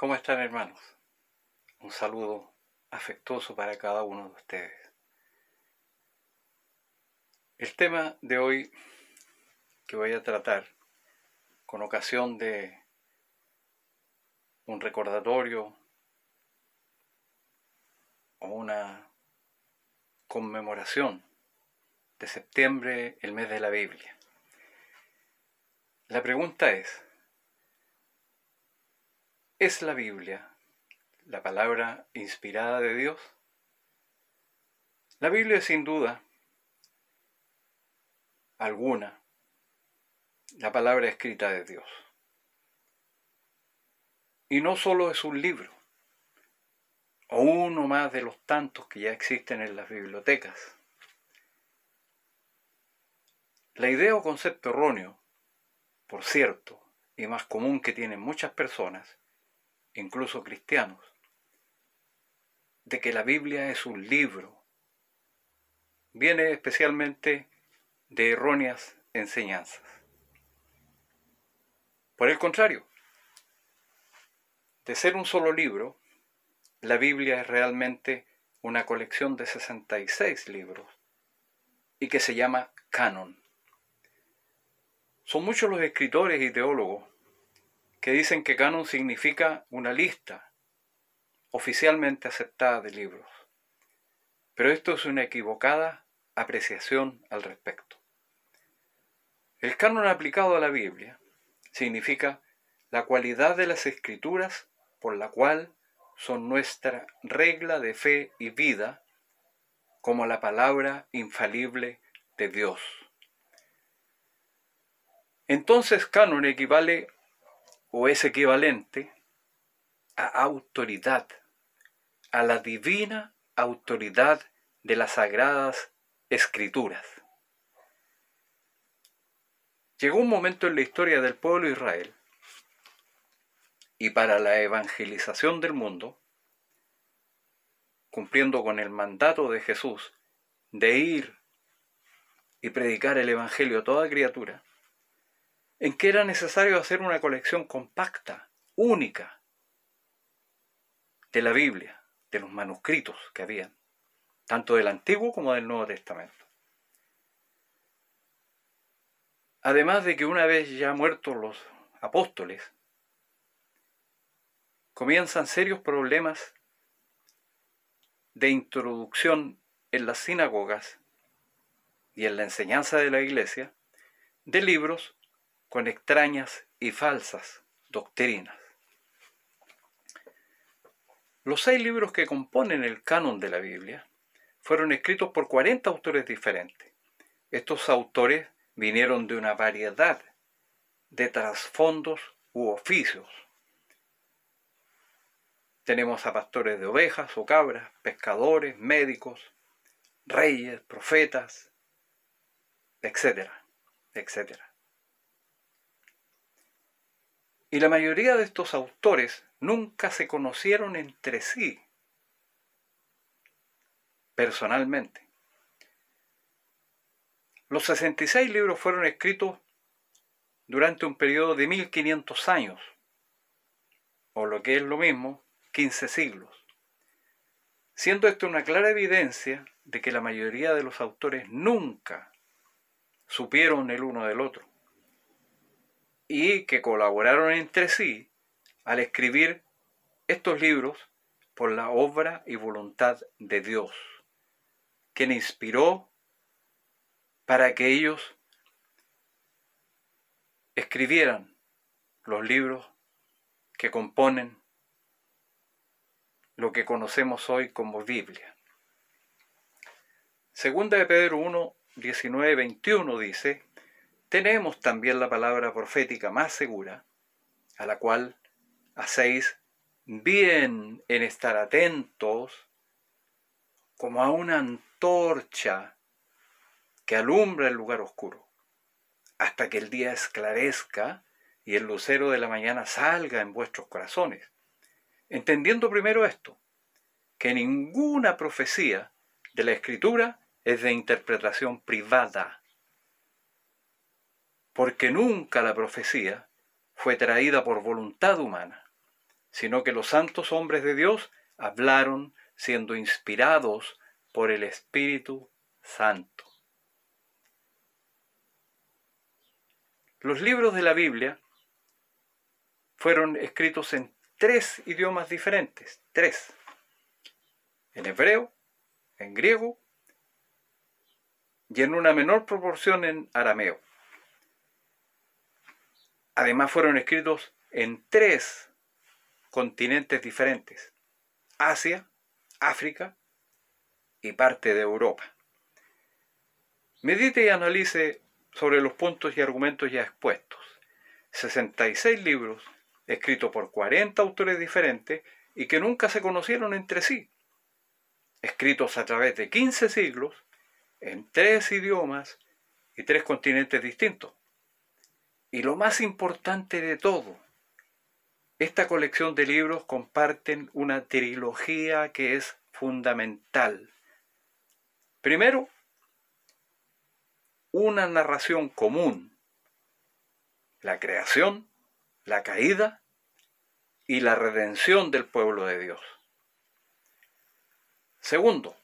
¿Cómo están, hermanos? Un saludo afectuoso para cada uno de ustedes. El tema de hoy que voy a tratar, con ocasión de un recordatorio o una conmemoración de septiembre, el mes de la Biblia. La pregunta ¿es la Biblia la palabra inspirada de Dios? La Biblia es sin duda alguna la palabra escrita de Dios. Y no solo es un libro, o uno más de los tantos que ya existen en las bibliotecas. La idea o concepto erróneo, por cierto, y más común que tienen muchas personas, incluso cristianos, de que la Biblia es un libro, viene especialmente de erróneas enseñanzas. Por el contrario, de ser un solo libro, la Biblia es realmente una colección de 66 libros y que se llama canon. Son muchos los escritores y teólogos que dicen que canon significa una lista oficialmente aceptada de libros. Pero esto es una equivocada apreciación al respecto. El canon aplicado a la Biblia significa la cualidad de las escrituras por la cual son nuestra regla de fe y vida como la palabra infalible de Dios. Entonces canon equivale o es equivalente a autoridad, a la divina autoridad de las sagradas escrituras. Llegó un momento en la historia del pueblo de Israel y para la evangelización del mundo, cumpliendo con el mandato de Jesús de ir y predicar el evangelio a toda criatura, en que era necesario hacer una colección compacta, única, de la Biblia, de los manuscritos que habían, tanto del Antiguo como del Nuevo Testamento. Además de que una vez ya muertos los apóstoles, comienzan serios problemas de introducción en las sinagogas y en la enseñanza de la iglesia de libros con extrañas y falsas doctrinas. Los 6 libros que componen el canon de la Biblia fueron escritos por 40 autores diferentes. Estos autores vinieron de una variedad de trasfondos u oficios. Tenemos a pastores de ovejas o cabras, pescadores, médicos, reyes, profetas, etcétera, etcétera. Y la mayoría de estos autores nunca se conocieron entre sí personalmente. Los 66 libros fueron escritos durante un periodo de 1500 años, o lo que es lo mismo, 15 siglos, siendo esto una clara evidencia de que la mayoría de los autores nunca supieron el uno del otro y que colaboraron entre sí al escribir estos libros por la obra y voluntad de Dios, quien inspiró para que ellos escribieran los libros que componen lo que conocemos hoy como Biblia. Segunda de Pedro 1, 19, 21 dice: tenemos también la palabra profética más segura, a la cual hacéis bien en estar atentos como a una antorcha que alumbra el lugar oscuro, hasta que el día esclarezca y el lucero de la mañana salga en vuestros corazones. Entendiendo primero esto, que ninguna profecía de la Escritura es de interpretación privada, porque nunca la profecía fue traída por voluntad humana, sino que los santos hombres de Dios hablaron siendo inspirados por el Espíritu Santo. Los libros de la Biblia fueron escritos en 3 idiomas diferentes, 3. En hebreo, en griego y en una menor proporción en arameo. Además fueron escritos en 3 continentes diferentes: Asia, África y parte de Europa. Medite y analice sobre los puntos y argumentos ya expuestos. 66 libros escritos por 40 autores diferentes y que nunca se conocieron entre sí, escritos a través de 15 siglos, en 3 idiomas y 3 continentes distintos. Y lo más importante de todo, esta colección de libros comparten una trilogía que es fundamental. Primero, una narración común: la creación, la caída y la redención del pueblo de Dios. Segundo,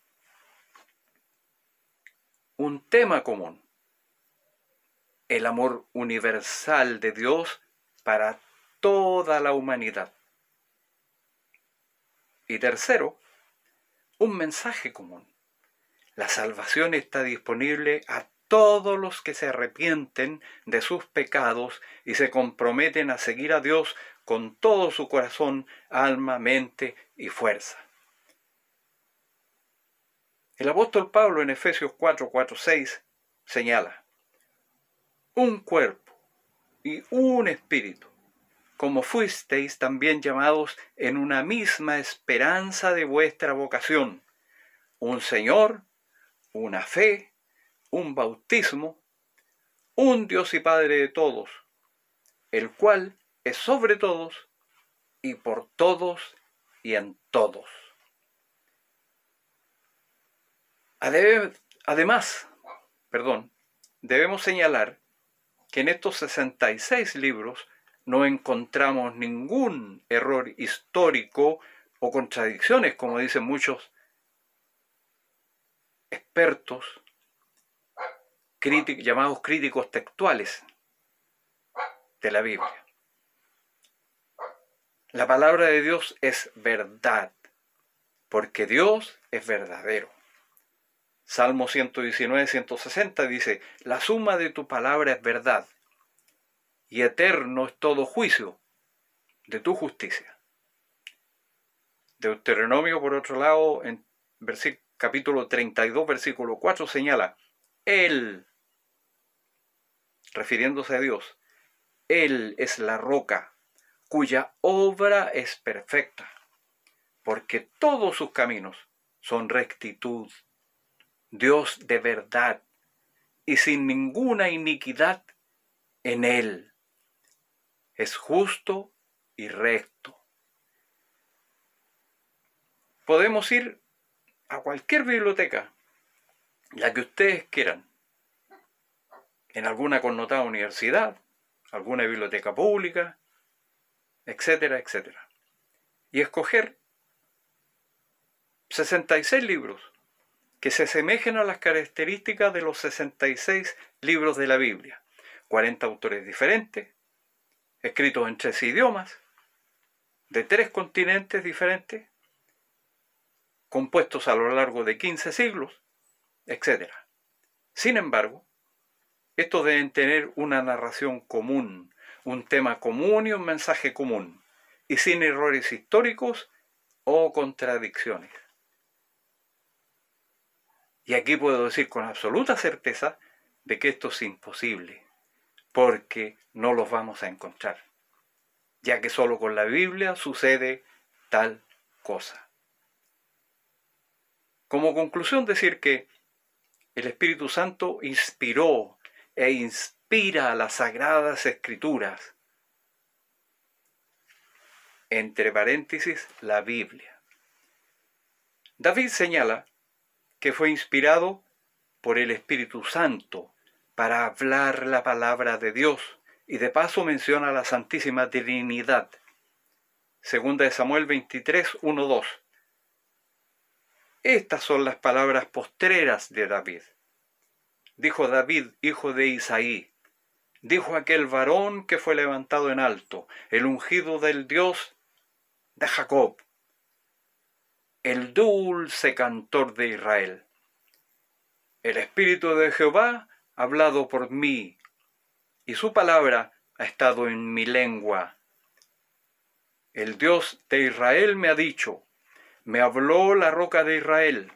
un tema común: el amor universal de Dios para toda la humanidad. Y tercero, un mensaje común: la salvación está disponible a todos los que se arrepienten de sus pecados y se comprometen a seguir a Dios con todo su corazón, alma, mente y fuerza. El apóstol Pablo en Efesios 4:6 señala: un cuerpo y un espíritu, como fuisteis también llamados en una misma esperanza de vuestra vocación, un Señor, una fe, un bautismo, un Dios y Padre de todos, el cual es sobre todos y por todos y en todos. Además, debemos señalar que en estos 66 libros no encontramos ningún error histórico o contradicciones, como dicen muchos expertos llamados críticos textuales de la Biblia. La palabra de Dios es verdad, porque Dios es verdadero. Salmo 119, 160 dice: la suma de tu palabra es verdad, y eterno es todo juicio de tu justicia. Deuteronomio, por otro lado, en capítulo 32, versículo 4, señala: Él, refiriéndose a Dios, Él es la roca, cuya obra es perfecta, porque todos sus caminos son rectitud. Dios de verdad y sin ninguna iniquidad en Él. Es justo y recto. Podemos ir a cualquier biblioteca, la que ustedes quieran, en alguna connotada universidad, alguna biblioteca pública, etcétera, etcétera, y escoger 66 libros que se asemejen a las características de los 66 libros de la Biblia. 40 autores diferentes, escritos en 3 idiomas, de 3 continentes diferentes, compuestos a lo largo de 15 siglos, etc. Sin embargo, estos deben tener una narración común, un tema común y un mensaje común, y sin errores históricos o contradicciones. Y aquí puedo decir con absoluta certeza de que esto es imposible, porque no los vamos a encontrar, ya que solo con la Biblia sucede tal cosa. Como conclusión, decir que el Espíritu Santo inspiró e inspira las Sagradas Escrituras, entre paréntesis, la Biblia. David señala que fue inspirado por el Espíritu Santo para hablar la palabra de Dios, y de paso menciona a la Santísima Trinidad. Segunda de Samuel 23, 1, 2. Estas son las palabras postreras de David. Dijo David, hijo de Isaí, dijo aquel varón que fue levantado en alto, el ungido del Dios de Jacob, el dulce cantor de Israel. El Espíritu de Jehová ha hablado por mí, y su palabra ha estado en mi lengua. El Dios de Israel me ha dicho, me habló la roca de Israel,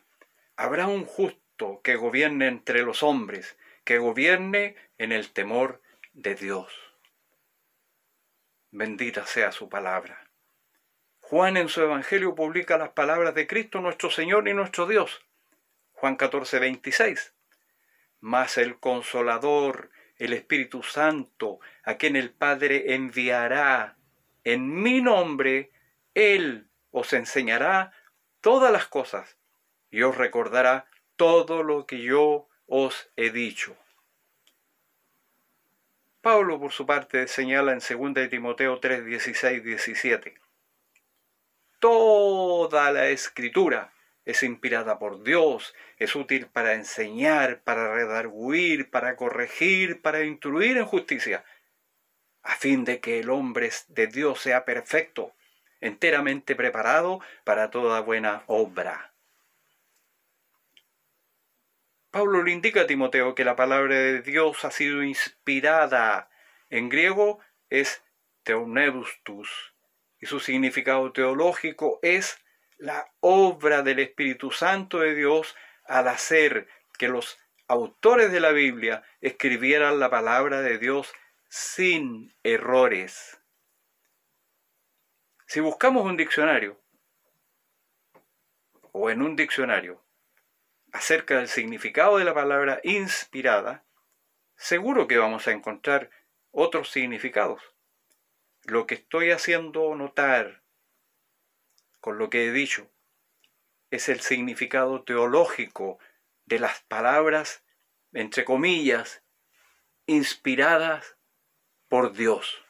habrá un justo que gobierne entre los hombres, que gobierne en el temor de Dios. Bendita sea su palabra. Juan en su Evangelio publica las palabras de Cristo nuestro Señor y nuestro Dios. Juan 14, 26. Mas el Consolador, el Espíritu Santo, a quien el Padre enviará en mi nombre, Él os enseñará todas las cosas y os recordará todo lo que yo os he dicho. Pablo, por su parte, señala en 2 de Timoteo 3, 16, 17. Toda la Escritura es inspirada por Dios, es útil para enseñar, para redarguir, para corregir, para instruir en justicia, a fin de que el hombre de Dios sea perfecto, enteramente preparado para toda buena obra. Pablo le indica a Timoteo que la palabra de Dios ha sido inspirada. En griego es theopneustos, y su significado teológico es la obra del Espíritu Santo de Dios al hacer que los autores de la Biblia escribieran la palabra de Dios sin errores. Si buscamos un diccionario, o en un diccionario, acerca del significado de la palabra inspirada, seguro que vamos a encontrar otros significados. Lo que estoy haciendo notar con lo que he dicho es el significado teológico de las palabras, entre comillas, inspiradas por Dios.